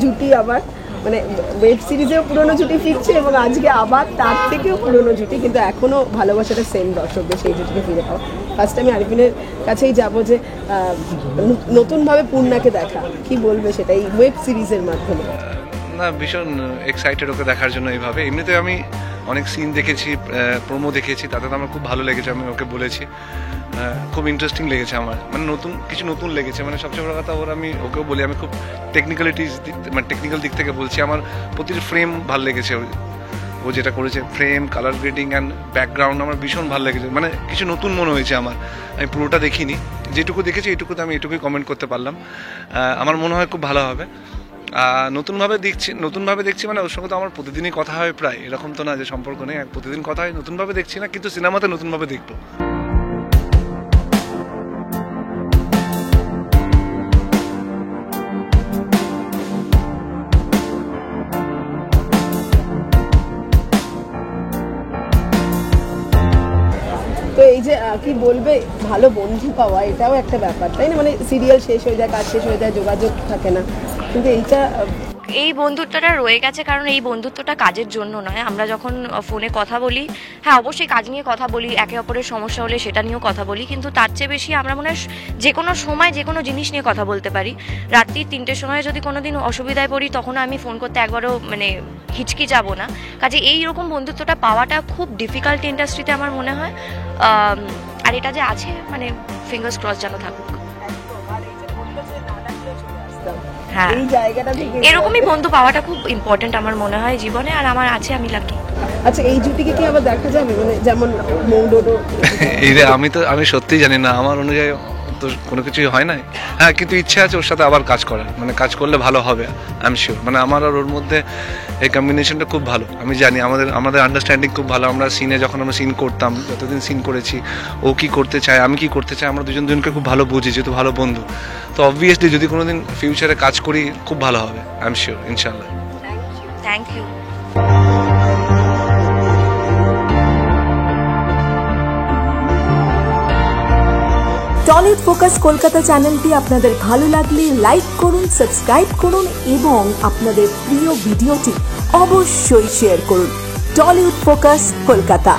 জুটি আবার, মানে ওয়েব সিরিজেও পুরনো জুটি ফিরছে এবং আজকে আবার তার থেকেও পুরনো জুটি, কিন্তু এখনও ভালোবাসাটা সেম দর্শকদের সেই জুটিকে ফিরে পাওয়া। ফার্স্ট আমি আরিফিনের কাছেই যাবো যে নতুনভাবে পূর্ণাকে দেখা, কি বলবে সেটা এই ওয়েব সিরিজের মাধ্যমে? না, ভীষণ এক্সাইটেড ওকে দেখার জন্য। এইভাবে এমনিতে আমি অনেক সিন দেখেছি, প্রোমো দেখেছি, তাতে তো আমার খুব ভালো লেগেছে। আমি ওকে বলেছি খুব ইন্টারেস্টিং লেগেছে আমার, মানে নতুন লেগেছে। মানে সবচেয়ে বড় কথা আমি ওকেও বলি, আমি খুব মানে টেকনিক্যাল দিক থেকে বলছি, আমার প্রতিটি ফ্রেম ভালো লেগেছে। ও যেটা করেছে, frame, colour grading and background আমার ভীষণ ভালো লেগেছে। মানে কিছু নতুন মনে হয়েছে আমার। আমি পুরোটা দেখিনি, যেটুকু দেখেছি এইটুকুতে আমি এটুকুই কমেন্ট করতে পারলাম। আমার মনে হয় খুব ভালো হবে। নতুনভাবে দেখছি মানে ওর সঙ্গে তো আমার প্রতিদিনই কথা হয় প্রায়, এরকম তো না যে সম্পর্ক নেই, প্রতিদিন কথা হয়। নতুনভাবে দেখছি না, কিন্তু সিনেমাতে নতুনভাবে দেখবো। তো এই যে কি বলবে, ভালো বন্ধু পাওয়া এটাও একটা ব্যাপার, তাই না? মানে সিরিয়াল শেষ হয়ে যায়, কাজ শেষ হয়ে যায়, যোগাযোগ থাকে না, কিন্তু এই বন্ধুত্বটা রয়ে গেছে, কারণ এই বন্ধুত্বটা কাজের জন্য নয়। আমরা যখন ফোনে কথা বলি, হ্যাঁ অবশ্যই কাজ নিয়ে কথা বলি, একে অপরের সমস্যা হলে সেটা নিয়েও কথা বলি, কিন্তু তার চেয়ে বেশি আমরা মনে হয় যে কোনো সময় যে কোনো জিনিস নিয়ে কথা বলতে পারি। রাত্রি 3টের সময় যদি কোনো দিন অসুবিধায় পড়ি, তখন আমি ফোন করতে একবারও মানে হিচকি যাব না। কাজে এইরকম বন্ধুত্বটা পাওয়াটা খুব ডিফিকাল্ট ইন্ডাস্ট্রিতে আমার মনে হয়। আর এটা যে আছে, মানে ফিঙ্গার্স ক্রস যেন থাকুক। হ্যাঁ, এরকমই বন্ধু পাওয়াটা খুব ইম্পর্টেন্ট আমার মনে হয় জীবনে, আর আমার আছে, আমি লাকি। আচ্ছা, এই জুটিকে কি আবার দেখা যাবে, মানে যেমন মৌডোডো? আমি সত্যিই জানি না, আমার অনুযায়ী তো কোনো কিছুই হয় না। হ্যাঁ, কিন্তু ইচ্ছা আছে ওর সাথে আবার কাজ করার, মানে কাজ করলে ভালো হবে, আই এম শিওর। মানে আমার আর ওর মধ্যে এই কম্বিনেশনটা খুব ভালো। আমি জানি আমাদের আন্ডারস্ট্যান্ডিং খুব ভালো। আমরা সিনে যখন আমরা সিন করতাম, যতদিন সিন করেছি, ও কি করতে চায়, আমি কি করতে চাই, আমরা দুজনকে খুব ভালো বুঝি, যেহেতু ভালো বন্ধু। তো অবভিয়াসলি যদি কোনোদিন ফিউচারে কাজ করি, খুব ভালো হবে, আই এম শিওর, ইনশাল্লাহ। Thank you. Tollywood focus Kolkata চ্যানেলটি আপনাদের ভালো লাগলে লাইক করুন, সাবস্ক্রাইব করুন এবং আপনাদের প্রিয় ভিডিওটি অবশ্যই শেয়ার করুন। Tollywood focus Kolkata.